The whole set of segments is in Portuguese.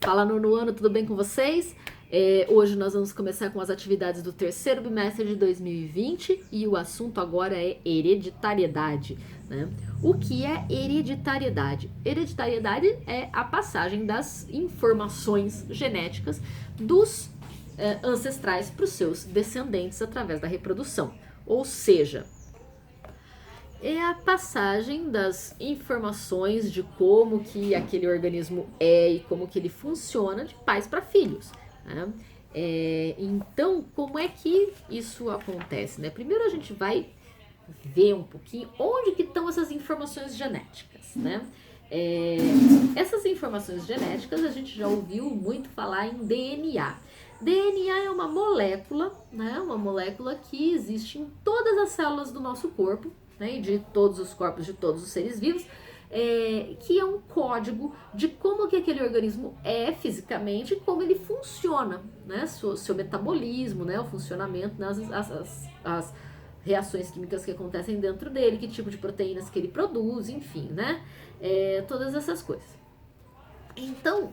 Fala nono ano, tudo bem com vocês? Hoje nós vamos começar com as atividades do terceiro bimestre de 2020 e o assunto agora é hereditariedade, né? O que é hereditariedade? Hereditariedade é a passagem das informações genéticas dos ancestrais para os seus descendentes através da reprodução. Ou seja, é a passagem das informações de como que aquele organismo é e como que ele funciona de pais para filhos, né? Então, como é que isso acontece, né? Primeiro a gente vai ver um pouquinho onde que estão essas informações genéticas, né? Essas informações genéticas a gente já ouviu muito falar em DNA. DNA é uma molécula, né? Uma molécula que existe em todas as células do nosso corpo, né? E de todos os corpos de todos os seres vivos, que é um código de como que aquele organismo é fisicamente e como ele funciona, né? Seu metabolismo, né? O funcionamento, né? As reações químicas que acontecem dentro dele, que tipo de proteínas que ele produz, enfim, né? Todas essas coisas. Então,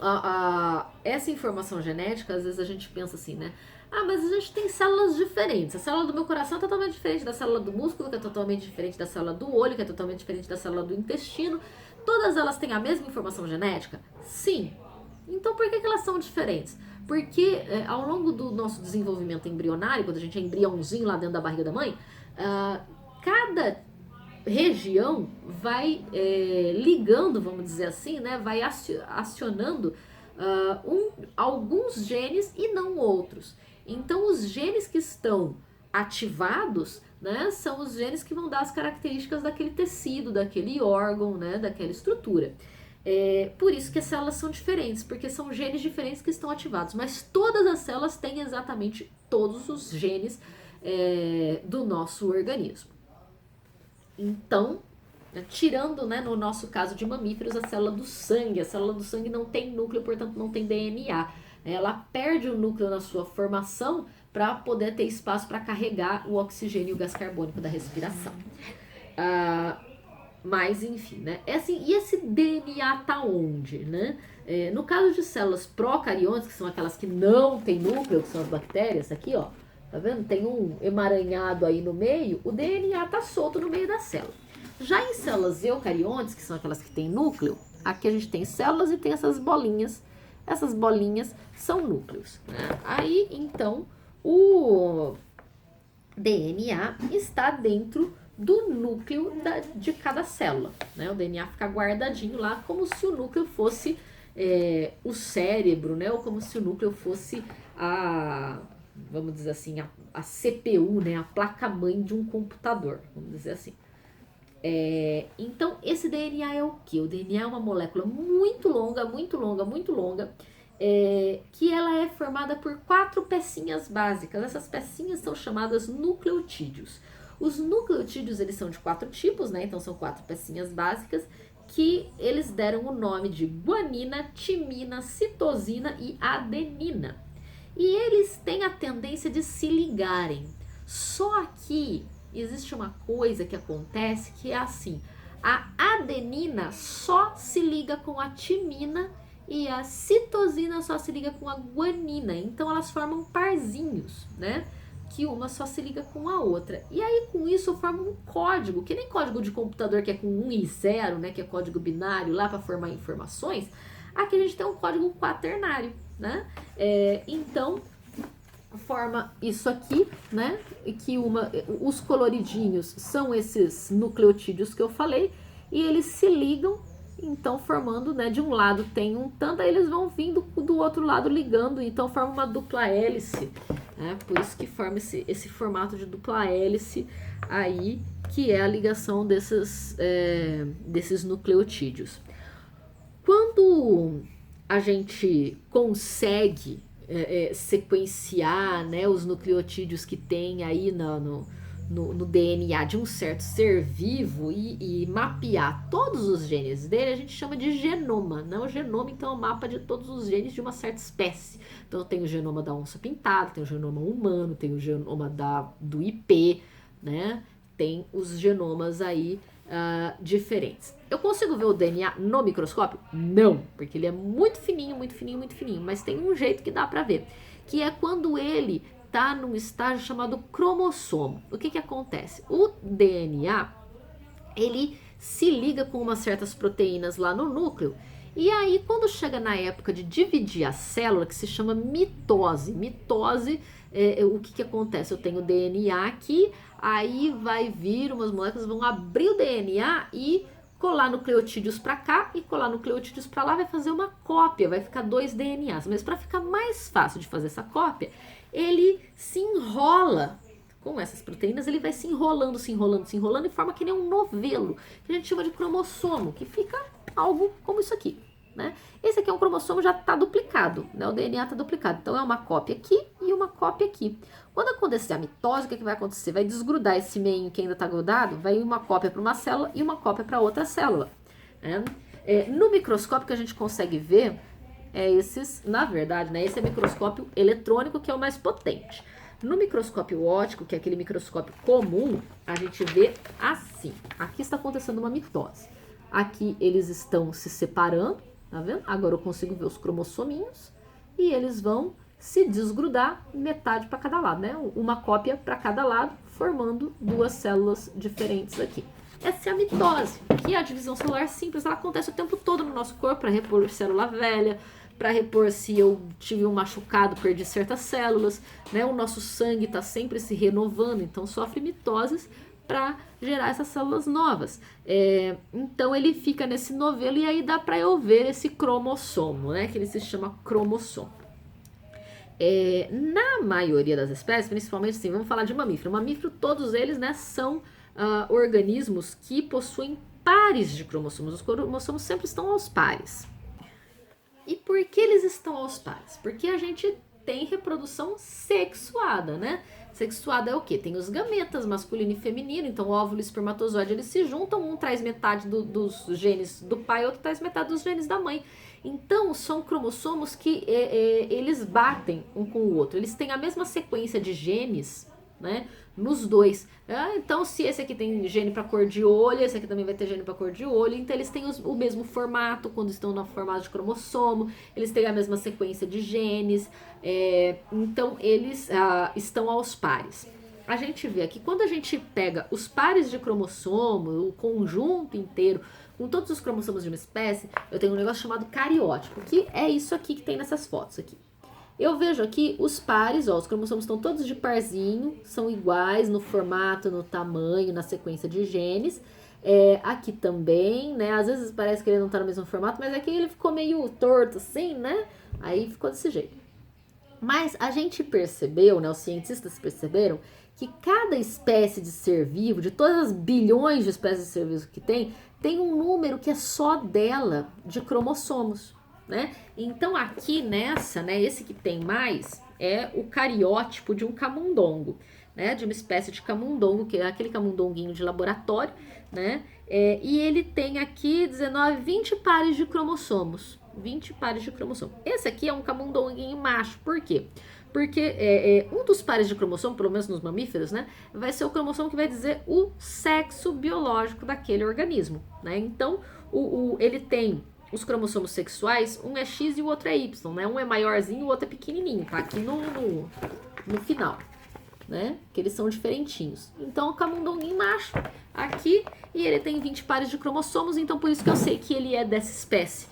essa informação genética, às vezes a gente pensa assim, né? Ah, mas a gente tem células diferentes. A célula do meu coração é totalmente diferente da célula do músculo, que é totalmente diferente da célula do olho, que é totalmente diferente da célula do intestino. Todas elas têm a mesma informação genética? Sim. Então, por que elas são diferentes? Porque ao longo do nosso desenvolvimento embrionário, quando a gente é embriãozinho lá dentro da barriga da mãe, cada região vai ligando, vamos dizer assim, né, vai acionando alguns genes e não outros. Então, os genes que estão ativados, né, são os genes que vão dar as características daquele tecido, daquele órgão, né, daquela estrutura. Por isso que as células são diferentes, porque são genes diferentes que estão ativados, mas todas as células têm exatamente todos os genes do nosso organismo. Então, tirando, né, no nosso caso de mamíferos, a célula do sangue não tem núcleo, portanto não tem DNA. Ela perde o núcleo na sua formação para poder ter espaço para carregar o oxigênio e o gás carbônico da respiração. Mas, enfim, né? E esse DNA tá onde, né? No caso de células procariontes, que são aquelas que não têm núcleo, que são as bactérias, aqui, ó, tá vendo? Tem um emaranhado aí no meio, o DNA tá solto no meio da célula. Já em células eucariontes, que são aquelas que têm núcleo, aqui a gente tem células e tem essas bolinhas. Essas bolinhas são núcleos, né? Aí, então, o DNA está dentro do núcleo de cada célula, né? O DNA fica guardadinho lá como se o núcleo fosse o cérebro, né? Ou como se o núcleo fosse vamos dizer assim, a CPU, né? A placa-mãe de um computador, vamos dizer assim. Então, esse DNA é o que? O DNA é uma molécula muito longa, que ela é formada por 4 pecinhas básicas. Essas pecinhas são chamadas nucleotídeos. Os nucleotídeos, eles são de 4 tipos, né? Então, são 4 pecinhas básicas que eles deram o nome de guanina, timina, citosina e adenina. E eles têm a tendência de se ligarem. Só que existe uma coisa que acontece que é assim: a adenina só se liga com a timina e a citosina só se liga com a guanina. Então elas formam parzinhos, né? Que uma só se liga com a outra. E aí com isso forma um código, que nem código de computador que é com 1 e 0, né? Que é código binário lá para formar informações. Aqui a gente tem um código quaternário, né? Então forma isso aqui, né? Que os coloridinhos são esses nucleotídeos que eu falei e eles se ligam, então formando, né? De um lado tem um tanto, aí eles vão vindo do outro lado ligando, então forma uma dupla hélice, né? Por isso que forma esse formato de dupla hélice aí, que é a ligação desses nucleotídeos. Quando a gente consegue sequenciar, né, os nucleotídeos que tem aí no DNA de um certo ser vivo e mapear todos os genes dele, a gente chama de genoma, né? O genoma, então, é o mapa de todos os genes de uma certa espécie. Então, tem o genoma da onça pintada, tem o genoma humano, tem o genoma do IP, né? Tem os genomas aí diferentes. Eu consigo ver o DNA no microscópio? Não, porque ele é muito fininho, muito fininho, muito fininho, mas tem um jeito que dá para ver, que é quando ele está num estágio chamado cromossomo. O que acontece? O DNA, ele se liga com umas certas proteínas lá no núcleo, e aí quando chega na época de dividir a célula, que se chama mitose, o que acontece? Eu tenho DNA aqui, aí vai vir umas moléculas, vão abrir o DNA e colar nucleotídeos para cá e colar nucleotídeos para lá, vai fazer uma cópia, vai ficar 2 DNAs. Mas para ficar mais fácil de fazer essa cópia, ele se enrola com essas proteínas, ele vai se enrolando, e forma que nem um novelo, que a gente chama de cromossomo, que fica algo como isso aqui, né? Esse aqui é um cromossomo, já está duplicado, né? O DNA está duplicado, então é uma cópia aqui e uma cópia aqui. Quando acontecer a mitose, o que vai acontecer? Vai desgrudar esse meio que ainda está grudado, vai uma cópia para uma célula e uma cópia para outra célula, né? No microscópio que a gente consegue ver, na verdade, né? Esse é o microscópio eletrônico, que é o mais potente. No microscópio óptico, que é aquele microscópio comum, a gente vê assim. Aqui está acontecendo uma mitose. Aqui eles estão se separando, tá vendo? Agora eu consigo ver os cromossominhos e eles vão se desgrudar, metade para cada lado, né? Uma cópia para cada lado, formando 2 células diferentes aqui. Essa é a mitose, que é a divisão celular simples, ela acontece o tempo todo no nosso corpo para repor célula velha, para repor se eu tive um machucado, perdi certas células, né? O nosso sangue está sempre se renovando, então sofre mitoses para gerar essas células novas. Então ele fica nesse novelo e aí dá para eu ver esse cromossomo, né? Que ele se chama cromossomo. Na maioria das espécies, principalmente assim, vamos falar de mamífero. Mamífero, todos eles, né, são organismos que possuem pares de cromossomos. Os cromossomos sempre estão aos pares. E por que eles estão aos pares? Porque a gente tem reprodução sexuada, né? Sexuada é o quê? Tem os gametas, masculino e feminino, então o óvulo e o espermatozoide, eles se juntam, um traz metade dos genes do pai, outro traz metade dos genes da mãe. Então, são cromossomos que eles batem um com o outro, eles têm a mesma sequência de genes, né, nos dois. Então, se esse aqui tem gene para cor de olho, esse aqui também vai ter gene para cor de olho, então eles têm o mesmo formato quando estão no formato de cromossomo, eles têm a mesma sequência de genes, então eles estão aos pares. A gente vê aqui, quando a gente pega os pares de cromossomo, o conjunto inteiro, com todos os cromossomos de uma espécie, eu tenho um negócio chamado cariótipo, que é isso aqui que tem nessas fotos aqui. Eu vejo aqui os pares, os cromossomos estão todos de parzinho, são iguais no formato, no tamanho, na sequência de genes. Aqui também, né? Às vezes parece que ele não tá no mesmo formato, mas aqui ele ficou meio torto assim, né? Aí ficou desse jeito. Mas a gente percebeu, né? Os cientistas perceberam que cada espécie de ser vivo, de todas as bilhões de espécies de ser vivo que tem um número que é só dela de cromossomos, né? Então aqui nessa, né, esse que tem mais é o cariótipo de um camundongo, né, de uma espécie de camundongo, que é aquele camundonguinho de laboratório, né? E ele tem aqui 19, 20 pares de cromossomos. 20 pares de cromossomos. Esse aqui é um camundonguinho macho. Por quê? Porque um dos pares de cromossomo, pelo menos nos mamíferos, né, vai ser o cromossomo que vai dizer o sexo biológico daquele organismo, né? Então, ele tem os cromossomos sexuais, um é X e o outro é Y, né? Um é maiorzinho, o outro é pequenininho, tá aqui no final, né? Que eles são diferentinhos. Então, o camundonguinho macho aqui, e ele tem 20 pares de cromossomos, então por isso que eu sei que ele é dessa espécie.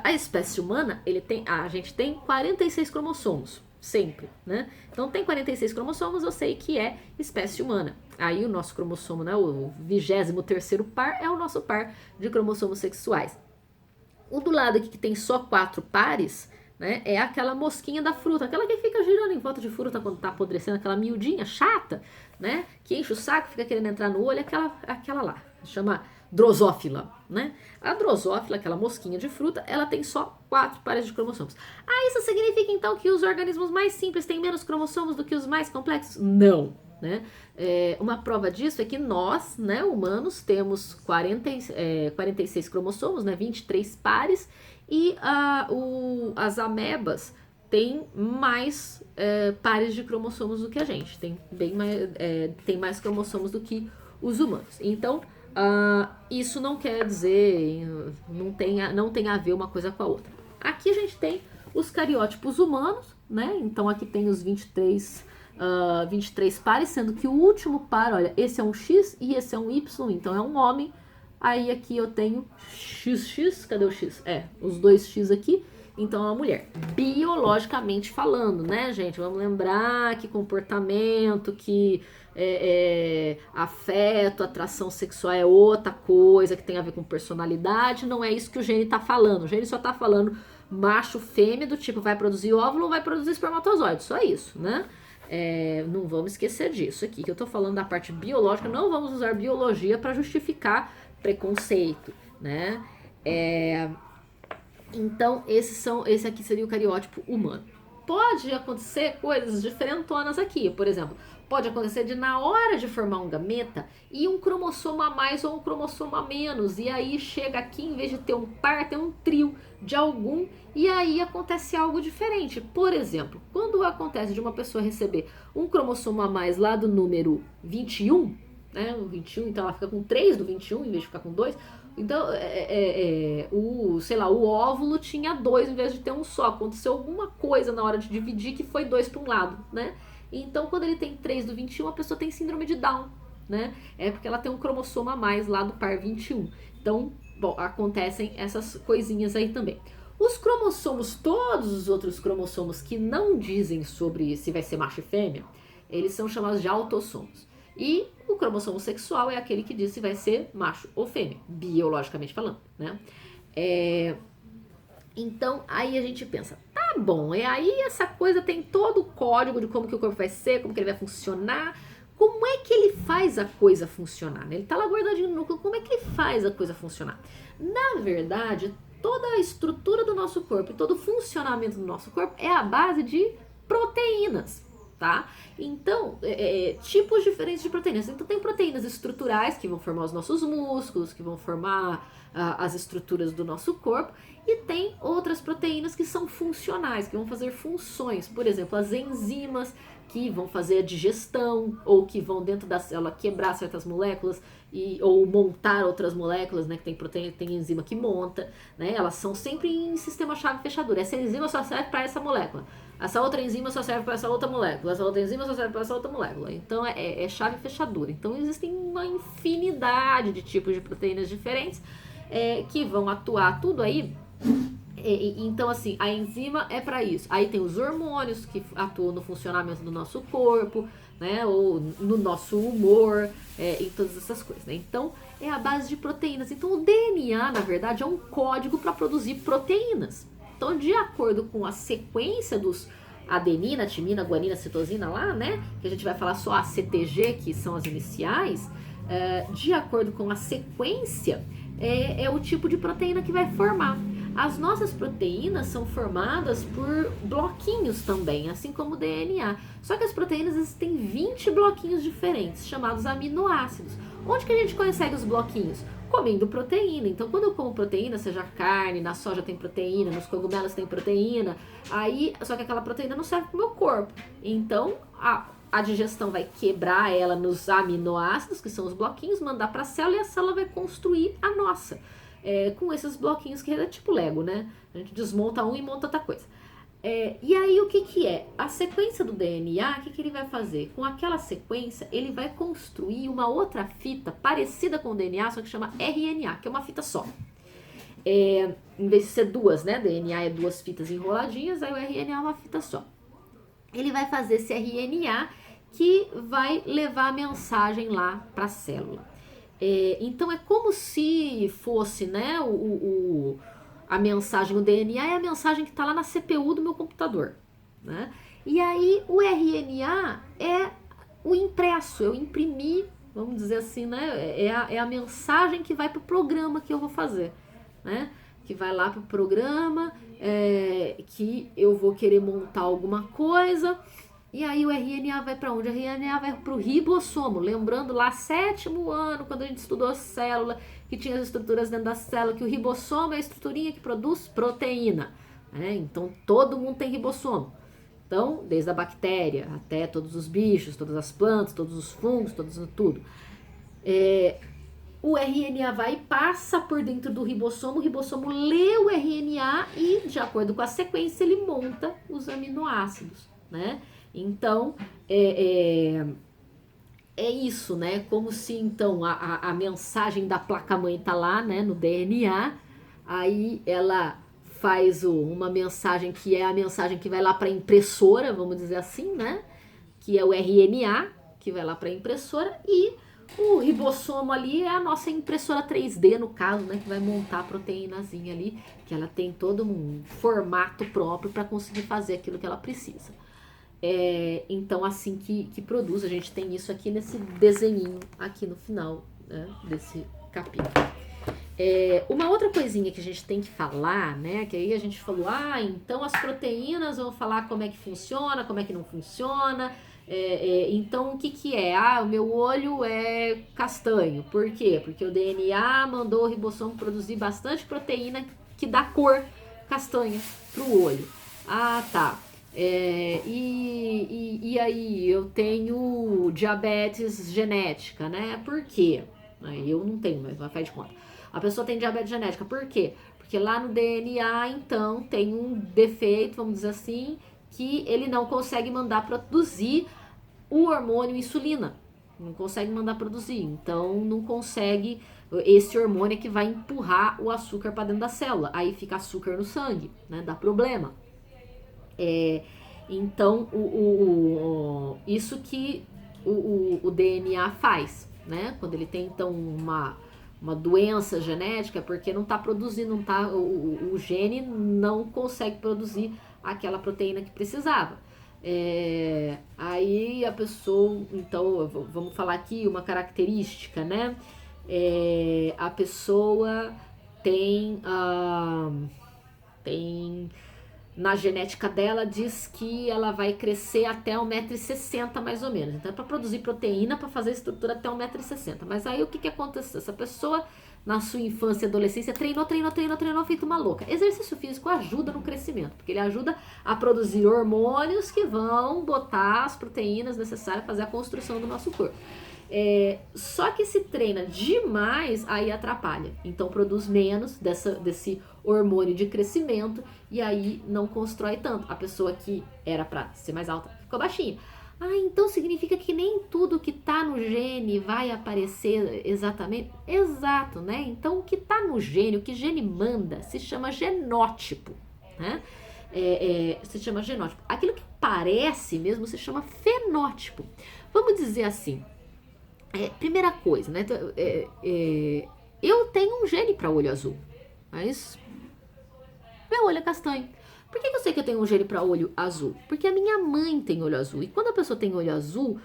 A espécie humana, a gente tem 46 cromossomos, sempre, né? Então, tem 46 cromossomos, eu sei que é espécie humana. Aí, o nosso cromossomo, né, o 23º par, é o nosso par de cromossomos sexuais. O do lado aqui, que tem só 4 pares, né, é aquela mosquinha da fruta, aquela que fica girando em volta de fruta quando tá apodrecendo, aquela miudinha chata, né, que enche o saco, fica querendo entrar no olho, aquela lá, chama drosófila, né? A drosófila, aquela mosquinha de fruta, ela tem só 4 pares de cromossomos. Isso significa então que os organismos mais simples têm menos cromossomos do que os mais complexos? Não, né? Uma prova disso é que nós, né, humanos, temos 46 cromossomos, né, 23 pares, e as amebas têm mais pares de cromossomos do que a gente, tem mais cromossomos do que os humanos. Então, Isso não quer dizer, não tem a ver uma coisa com a outra. Aqui a gente tem os cariótipos humanos, né? Então aqui tem os 23 pares, sendo que o último par, olha, esse é um X e esse é um Y, então é um homem. Aí aqui eu tenho XX, cadê o X? Os dois X aqui, então é uma mulher. Biologicamente falando, né, gente? Vamos lembrar que comportamento, que afeto, atração sexual é outra coisa que tem a ver com personalidade, não é isso que o gene tá falando. O gene só tá falando macho, fêmea, do tipo vai produzir óvulo ou vai produzir espermatozoide, só isso, né? Não vamos esquecer disso aqui, que eu tô falando da parte biológica, não vamos usar biologia para justificar preconceito, né? Então, esse aqui seria o cariótipo humano. Pode acontecer coisas diferentonas aqui, por exemplo, pode acontecer de na hora de formar um gameta e um cromossomo a mais ou um cromossomo a menos, e aí chega aqui, em vez de ter um par, tem um trio de algum, e aí acontece algo diferente. Por exemplo, quando acontece de uma pessoa receber um cromossomo a mais lá do número 21, né, o 21, então ela fica com 3 do 21 em vez de ficar com 2. Então, o óvulo tinha 2 em vez de ter um só. Aconteceu alguma coisa na hora de dividir que foi 2 para um lado, né? Então, quando ele tem 3 do 21, a pessoa tem síndrome de Down, né? É porque ela tem um cromossomo a mais lá do par 21. Então, bom, acontecem essas coisinhas aí também. Os cromossomos, todos os outros cromossomos que não dizem sobre se vai ser macho e fêmea, eles são chamados de autossomos. E o cromossomo sexual é aquele que diz se vai ser macho ou fêmea, biologicamente falando, né? Então, aí a gente pensa, tá bom, aí essa coisa tem todo o código de como que o corpo vai ser, como que ele vai funcionar, como é que ele faz a coisa funcionar, né? Ele tá lá guardadinho no núcleo, como é que ele faz a coisa funcionar? Na verdade, toda a estrutura do nosso corpo e todo o funcionamento do nosso corpo é a base de proteínas, tá? Então, tipos diferentes de proteínas. Então, tem proteínas estruturais que vão formar os nossos músculos, que vão formar as estruturas do nosso corpo, e tem outras proteínas que são funcionais, que vão fazer funções. Por exemplo, as enzimas que vão fazer a digestão, ou que vão dentro da célula quebrar certas moléculas ou montar outras moléculas, né? Que tem proteína, tem enzima que monta, né? Elas são sempre em sistema chave-fechadura. Essa enzima só serve para essa molécula. Essa outra enzima só serve para essa outra molécula. Essa outra enzima só serve para essa outra molécula. Então, é chave-fechadura. Então, existem uma infinidade de tipos de proteínas diferentes que vão atuar tudo aí. Então, assim, a enzima é para isso. Aí tem os hormônios que atuam no funcionamento do nosso corpo, né? Ou no nosso humor, e todas essas coisas, né? Então, é a base de proteínas. Então, o DNA, na verdade, é um código para produzir proteínas. Então, de acordo com a sequência dos adenina, timina, guanina, citosina lá, né? Que a gente vai falar só a CTG, que são as iniciais. De acordo com a sequência, é o tipo de proteína que vai formar. As nossas proteínas são formadas por bloquinhos também, assim como o DNA. Só que as proteínas existem 20 bloquinhos diferentes, chamados aminoácidos. Onde que a gente consegue os bloquinhos? Comendo proteína. Então, quando eu como proteína, seja carne, na soja tem proteína, nos cogumelos tem proteína, só que aquela proteína não serve para o meu corpo. Então, a digestão vai quebrar ela nos aminoácidos, que são os bloquinhos, mandar para a célula, e a célula vai construir a nossa. Com esses bloquinhos que é tipo Lego, né? A gente desmonta um e monta outra coisa. E aí o que é? A sequência do DNA, o que ele vai fazer? Com aquela sequência, ele vai construir uma outra fita parecida com o DNA, só que chama RNA, que é uma fita só. Em vez de ser duas, né? DNA é duas fitas enroladinhas, aí o RNA é uma fita só. Ele vai fazer esse RNA que vai levar a mensagem lá para a célula. Então é como se fosse, né, a mensagem, o DNA é a mensagem que está lá na CPU do meu computador, né? E aí o RNA é o impresso, eu imprimi, vamos dizer assim, né? É a mensagem que vai para o programa que eu vou fazer, né? Que vai lá para o programa, que eu vou querer montar alguma coisa. E aí o RNA vai para onde? O RNA vai para o ribossomo. Lembrando lá, 7º ano, quando a gente estudou a célula, que tinha as estruturas dentro da célula, que o ribossomo é a estruturinha que produz proteína. Então, todo mundo tem ribossomo. Então, desde a bactéria até todos os bichos, todas as plantas, todos os fungos, tudo. o RNA vai e passa por dentro do ribossomo, o ribossomo lê o RNA e, de acordo com a sequência, ele monta os aminoácidos, né? Então, é isso, né? Como se, então, a mensagem da placa-mãe tá lá, né, no DNA, aí ela faz uma mensagem que é a mensagem que vai lá para a impressora, vamos dizer assim, né? Que é o RNA, que vai lá para a impressora, e o ribossomo ali é a nossa impressora 3D, no caso, né? Que vai montar a proteínazinha ali, que ela tem todo um formato próprio para conseguir fazer aquilo que ela precisa. Então, assim que produz, a gente tem isso aqui nesse desenhinho aqui no final, né, desse capítulo. Uma outra coisinha que a gente tem que falar, né? Que aí a gente falou, então as proteínas, vão falar como é que funciona, como é que não funciona. Então o que é? O meu olho é castanho. Por quê? Porque o DNA mandou o ribossomo produzir bastante proteína que dá cor castanha pro olho. Tá. E aí eu tenho diabetes genética, né? Por quê? Eu não tenho, mas faz de conta. A pessoa tem diabetes genética, por quê? Porque lá no DNA, então, tem um defeito, vamos dizer assim, que ele não consegue mandar produzir o hormônio insulina. Não consegue mandar produzir. Então, não consegue. Esse hormônio é que vai empurrar o açúcar para dentro da célula. Aí fica açúcar no sangue, né? Dá problema. Então, isso que o DNA faz, né? Quando ele tem, então, uma doença genética, porque não está produzindo, o gene não consegue produzir aquela proteína que precisava. Aí a pessoa, então, vamos falar aqui uma característica, né? A pessoa tem na genética dela diz que ela vai crescer até 1,60 m mais ou menos. Então é para produzir proteína, para fazer estrutura até 1,60 m. Mas aí o que aconteceu? Essa pessoa na sua infância e adolescência treinou feito uma louca. Exercício físico ajuda no crescimento, porque ele ajuda a produzir hormônios que vão botar as proteínas necessárias para fazer a construção do nosso corpo. Só que se treina demais, aí atrapalha. Então produz menos desse hormônio de crescimento e aí não constrói tanto. A pessoa que era pra ser mais alta ficou baixinha. Então significa que nem tudo que tá no gene vai aparecer exatamente? Exato, né? Então o que tá no gene, o que o gene manda, se chama genótipo, né? Se chama genótipo. Aquilo que parece mesmo se chama fenótipo. Vamos dizer assim, primeira coisa, né? Eu tenho um gene para olho azul, mas meu olho é castanho. Por que eu sei que eu tenho um gene para olho azul? Porque a minha mãe tem olho azul. E quando a pessoa tem olho azul,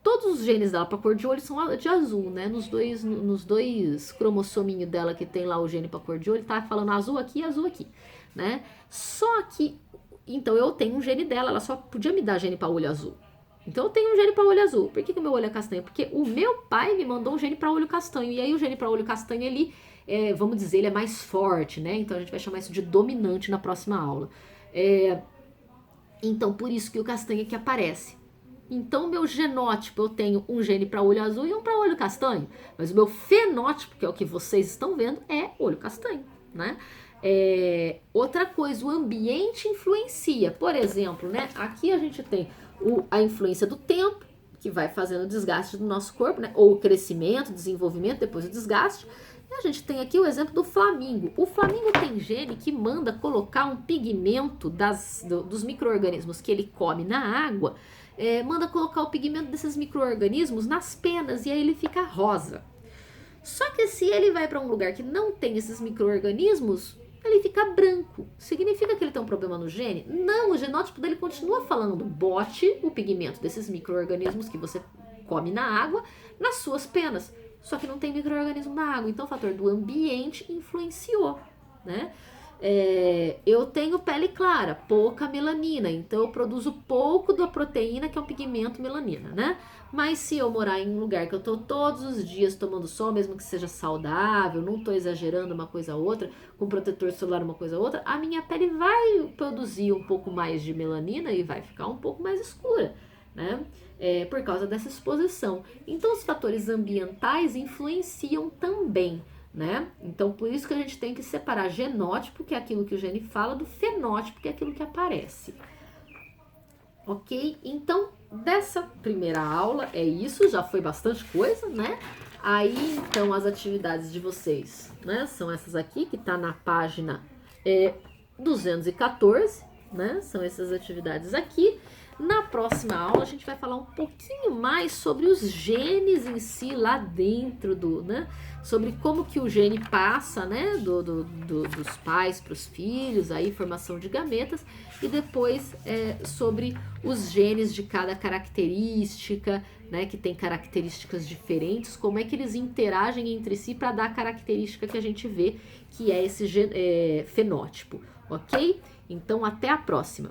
todos os genes dela para cor de olho são de azul, né? Nos dois cromossominhos dela que tem lá o gene para cor de olho, tá falando azul aqui, né? Só que, então eu tenho um gene dela, ela só podia me dar gene para olho azul. Então eu tenho um gene para olho azul. Por que o meu olho é castanho? Porque o meu pai me mandou um gene para olho castanho. E aí o gene para olho castanho, ele, vamos dizer, ele é mais forte, né? Então a gente vai chamar isso de dominante na próxima aula. Então por isso que o castanho é que aparece. Então, meu genótipo, eu tenho um gene para olho azul e um para olho castanho. Mas o meu fenótipo, que é o que vocês estão vendo, é olho castanho, né? Outra coisa, o ambiente influencia. Por exemplo, né? Aqui a gente tem a influência do tempo, que vai fazendo o desgaste do nosso corpo, né? Ou o crescimento, desenvolvimento, depois o desgaste. E a gente tem aqui o exemplo do flamingo. O flamingo tem gene que manda colocar um pigmento dos micro-organismos que ele come na água, manda colocar o pigmento desses micro-organismos nas penas e aí ele fica rosa. Só que se ele vai para um lugar que não tem esses micro-organismos, ele fica branco. Significa que ele tem um problema no gene? Não, o genótipo dele continua falando: bote o pigmento desses micro-organismos que você come na água nas suas penas. Só que não tem micro-organismo na água, então o fator do ambiente influenciou, né? Eu tenho pele clara, pouca melanina, então eu produzo pouco da proteína que é o pigmento melanina, né? Mas se eu morar em um lugar que eu tô todos os dias tomando sol, mesmo que seja saudável, não tô exagerando uma coisa ou outra, com protetor solar uma coisa ou outra, a minha pele vai produzir um pouco mais de melanina e vai ficar um pouco mais escura. né? Por causa dessa exposição. Então, os fatores ambientais influenciam também, né? Então, por isso que a gente tem que separar genótipo, que é aquilo que o gene fala, do fenótipo, que é aquilo que aparece. Ok? Então, dessa primeira aula é isso, já foi bastante coisa, né? Aí, então, as atividades de vocês, né? São essas aqui, que tá na página 214, né? São essas atividades aqui. Na próxima aula, a gente vai falar um pouquinho mais sobre os genes em si, lá dentro né? Sobre como que o gene passa, né? Dos pais para os filhos, aí formação de gametas. E depois sobre os genes de cada característica, né? Que tem características diferentes, como é que eles interagem entre si para dar a característica que a gente vê, que é esse fenótipo, ok? Então, até a próxima!